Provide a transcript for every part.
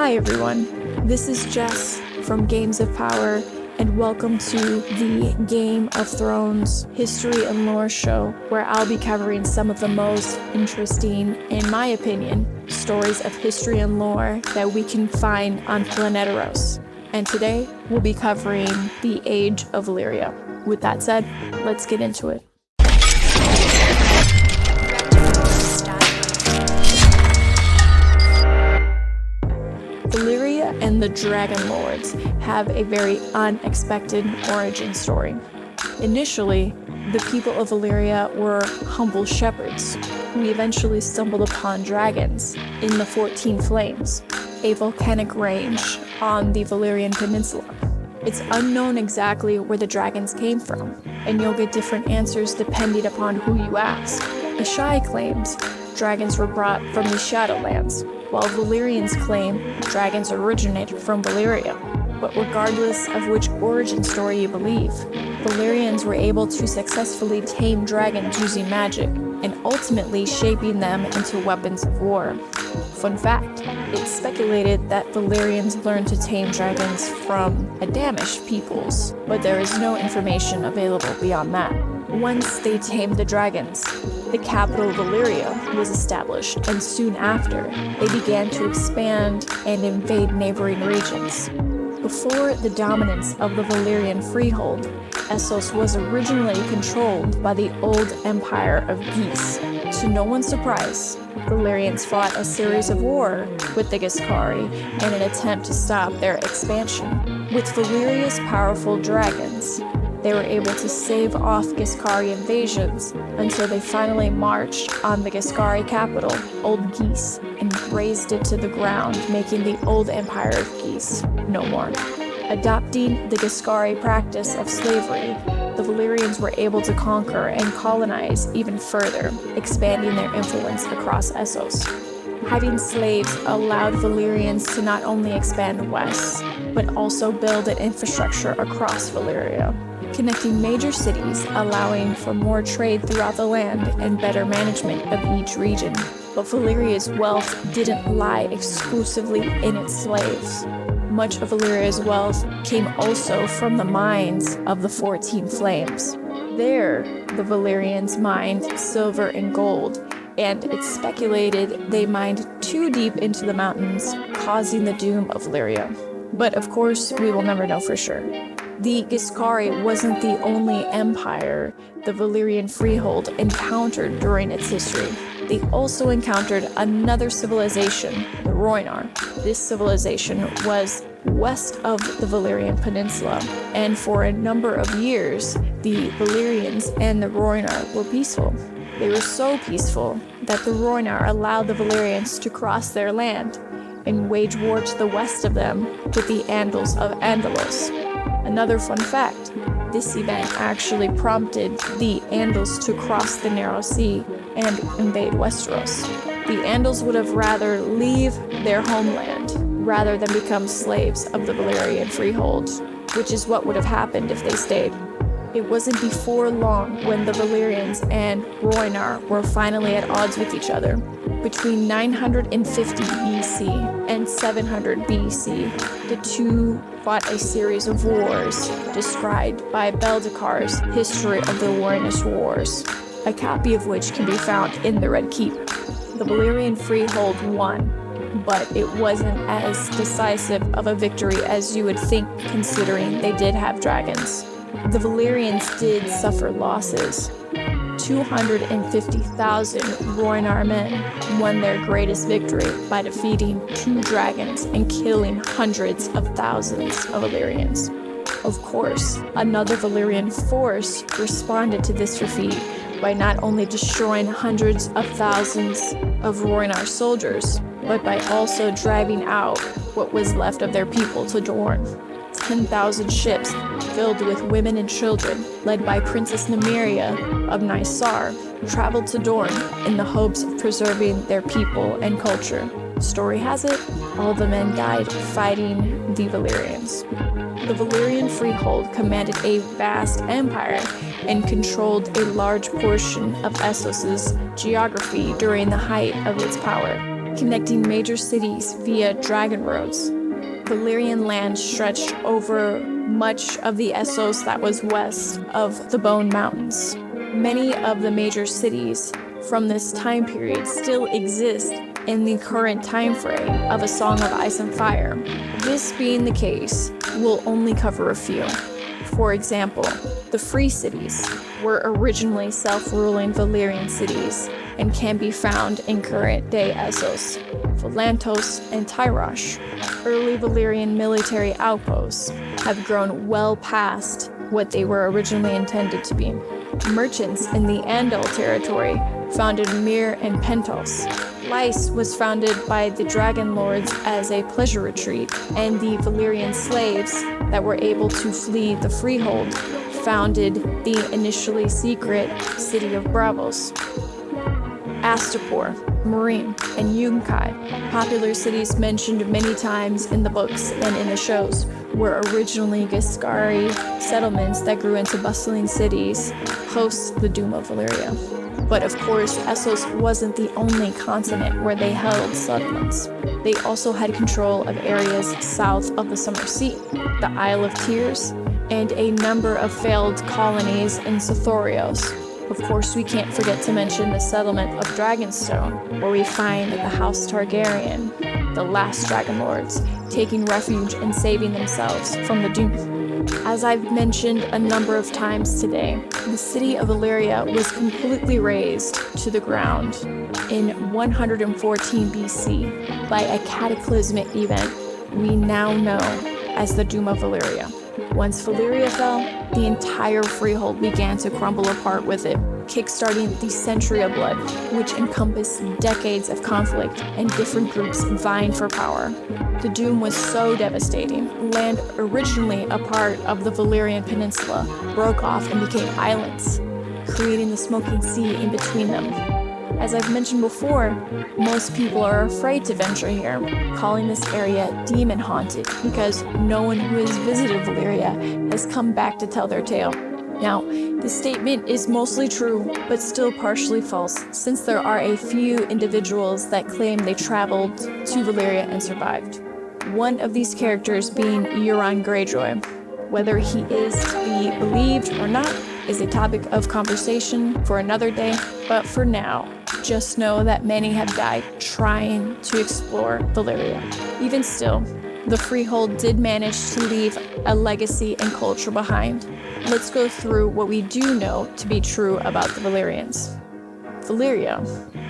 Hi everyone, this is Jess from Games of Power, and welcome to the Game of Thrones History and Lore show, where I'll be covering some of the most interesting, in my opinion, stories of history and lore that we can find on Planeteros. And today, we'll be covering the Age of Valyria. With that said, let's get into it. Valyria and the Dragon Lords have a very unexpected origin story. Initially, the people of Valyria were humble shepherds who eventually stumbled upon dragons in the 14 Flames, a volcanic range on the Valyrian Peninsula. It's unknown exactly where the dragons came from, and you'll get different answers depending upon who you ask. Ashai claims dragons were brought from the Shadowlands, while Valyrians claim dragons originated from Valyria. But regardless of which origin story you believe, Valyrians were able to successfully tame dragons using magic, and ultimately shaping them into weapons of war. Fun fact, it's speculated that Valyrians learned to tame dragons from Adamish peoples, but there is no information available beyond that. Once they tamed the dragons, the capital Valyria was established, and soon after, they began to expand and invade neighboring regions. Before the dominance of the Valyrian freehold, Essos was originally controlled by the old empire of Geese. To no one's surprise, Valyrians fought a series of war with the Giscari in an attempt to stop their expansion. With Valyria's powerful dragons, they were able to stave off Giscari invasions until they finally marched on the Giscari capital, Old Geese, and razed it to the ground, making the old empire of Geese no more. Adopting the Giscari practice of slavery, the Valyrians were able to conquer and colonize even further, expanding their influence across Essos. Having slaves allowed Valyrians to not only expand west, but also build an infrastructure across Valyria, connecting major cities, allowing for more trade throughout the land and better management of each region. But Valyria's wealth didn't lie exclusively in its slaves. Much of Valyria's wealth came also from the mines of the 14 Flames. There, the Valyrians mined silver and gold, and it's speculated they mined too deep into the mountains, causing the doom of Valyria. But of course, we will never know for sure. The Giscari wasn't the only empire the Valyrian freehold encountered during its history. They also encountered another civilization, the Rhoynar. This civilization was west of the Valyrian Peninsula, and for a number of years, the Valyrians and the Rhoynar were peaceful. They were so peaceful that the Rhoynar allowed the Valyrians to cross their land and wage war to the west of them with the Andals of Andalos. Another fun fact, this event actually prompted the Andals to cross the Narrow Sea and invade Westeros. The Andals would have rather leave their homeland rather than become slaves of the Valyrian freehold, which is what would have happened if they stayed. It wasn't before long when the Valyrians and Rhoynar were finally at odds with each other. Between 950 BC and 700 BC, the two fought a series of wars described by Beldekar's History of the Warrinus Wars, a copy of which can be found in the Red Keep. The Valyrian freehold won, but it wasn't as decisive of a victory as you would think, considering they did have dragons. The Valyrians did suffer losses. 250,000 Rhoynar men won their greatest victory by defeating 2 dragons and killing hundreds of thousands of Valyrians. Of course, another Valyrian force responded to this defeat by not only destroying hundreds of thousands of Rhoynar soldiers, but by also driving out what was left of their people to Dorne. 10,000 ships filled with women and children, led by Princess Nymeria of Nysar, traveled to Dorne in the hopes of preserving their people and culture. Story has it, all the men died fighting the Valyrians. The Valyrian freehold commanded a vast empire and controlled a large portion of Essos's geography during the height of its power. connecting major cities via dragon roads. Valyrian land stretched over much of the Essos that was west of the Bone Mountains. Many of the major cities from this time period still exist in the current time frame of A Song of Ice and Fire. This being the case, we'll only cover a few. For example, the Free Cities were originally self-ruling Valyrian cities and can be found in current-day Essos, Volantos, and Tyrosh. Early Valyrian military outposts have grown well past what they were originally intended to be. Merchants in the Andal territory founded Myr and Pentos. Lys was founded by the Dragon Lords as a pleasure retreat, and the Valyrian slaves that were able to flee the Freehold founded the initially secret city of Braavos. Astapor, Meereen, and Yunkai, popular cities mentioned many times in the books and in the shows, were originally Giscari settlements that grew into bustling cities post the Doom of Valyria. But of course, Essos wasn't the only continent where they held settlements. They also had control of areas south of the Summer Sea, the Isle of Tears, and a number of failed colonies in Sothorios. Of course, we can't forget to mention the settlement of Dragonstone, where we find the House Targaryen, the last Dragon Lords, taking refuge and saving themselves from the Doom. As I've mentioned a number of times today, the city of Valyria was completely razed to the ground in 114 BC by a cataclysmic event we now know as the Doom of Valyria. Once Valyria fell, the entire Freehold began to crumble apart with it, kickstarting the Century of Blood, which encompassed decades of conflict and different groups vying for power. The Doom was so devastating, land originally a part of the Valyrian Peninsula broke off and became islands, creating the Smoking Sea in between them. As I've mentioned before, most people are afraid to venture here, calling this area demon-haunted because no one who has visited Valyria has come back to tell their tale. Now, this statement is mostly true, but still partially false, since there are a few individuals that claim they traveled to Valyria and survived. One of these characters being Euron Greyjoy. Whether he is to be believed or not is a topic of conversation for another day, but for now, just know that many have died trying to explore Valyria. Even still, the Freehold did manage to leave a legacy and culture behind. Let's go through what we do know to be true about the Valyrians. Valyria,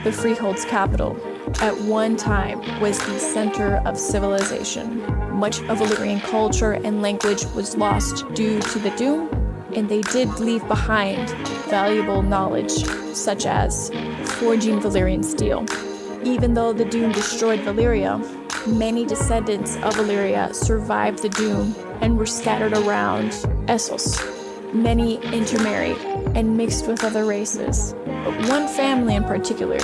the Freehold's capital, at one time was the center of civilization. Much of Valyrian culture and language was lost due to the Doom, and they did leave behind valuable knowledge, such as forging Valyrian steel. Even though the Doom destroyed Valyria, many descendants of Valyria survived the Doom and were scattered around Essos. Many intermarried and mixed with other races, but one family in particular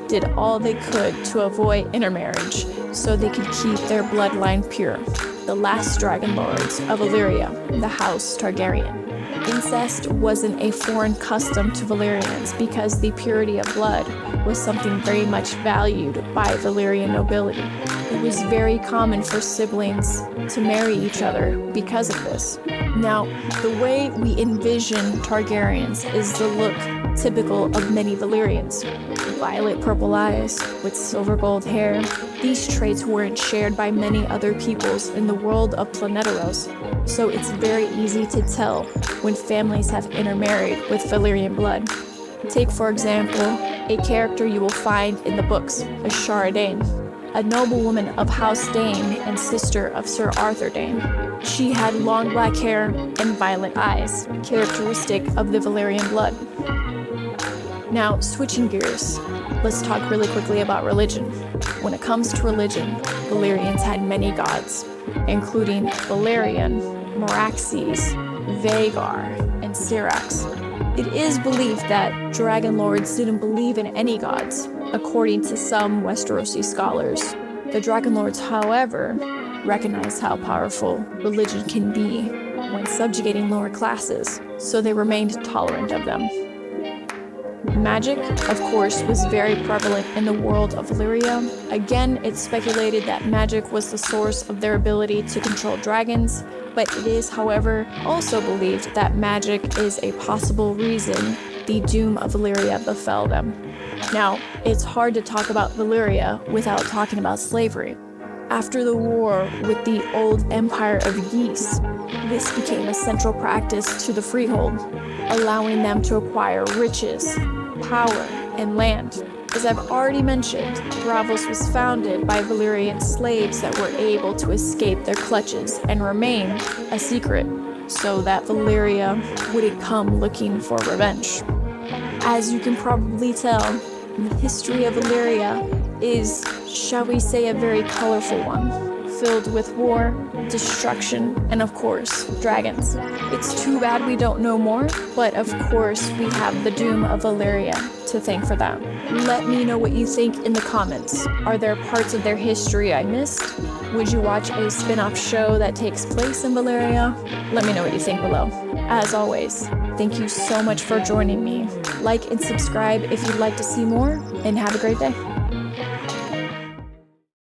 did all they could to avoid intermarriage so they could keep their bloodline pure. The last Dragon Lords of Valyria, the House Targaryen. Incest wasn't a foreign custom to Valyrians because the purity of blood was something very much valued by Valyrian nobility. It was very common for siblings to marry each other because of this. Now, the way we envision Targaryens is the look typical of many Valyrians. Violet purple eyes with silver gold hair. These traits weren't shared by many other peoples in the world of Planeteros, so it's very easy to tell when families have intermarried with Valyrian blood. Take, for example, a character you will find in the books, Ashara Dane, a noblewoman of House Dane and sister of Sir Arthur Dane. She had long black hair and violet eyes, characteristic of the Valyrian blood. Now, switching gears, let's talk really quickly about religion. When it comes to religion, Valyrians had many gods, including Valerian, Meraxes, Vagar, and Syrax. It is believed that Dragon Lords didn't believe in any gods, according to some Westerosi scholars. The Dragon Lords, however, recognize how powerful religion can be when subjugating lower classes, so they remained tolerant of them. Magic, of course, was very prevalent in the world of Valyria. Again, it's speculated that magic was the source of their ability to control dragons, but it is, however, also believed that magic is a possible reason the doom of Valyria befell them. Now, it's hard to talk about Valyria without talking about slavery. After the war with the old Empire of Geese, this became a central practice to the freehold, allowing them to acquire riches, power, and land. As I've already mentioned, Braavos was founded by Valyrian slaves that were able to escape their clutches and remain a secret, so that Valyria wouldn't come looking for revenge. As you can probably tell, the history of Valyria is, shall we say, a very colorful one, filled with war, destruction, and of course, dragons. It's too bad we don't know more, but of course we have the doom of Valyria to thank for that. Let me know what you think in the comments. Are there parts of their history I missed? Would you watch a spin-off show that takes place in Valyria? Let me know what you think below. As always, thank you so much for joining me. Like and subscribe if you'd like to see more, and have a great day.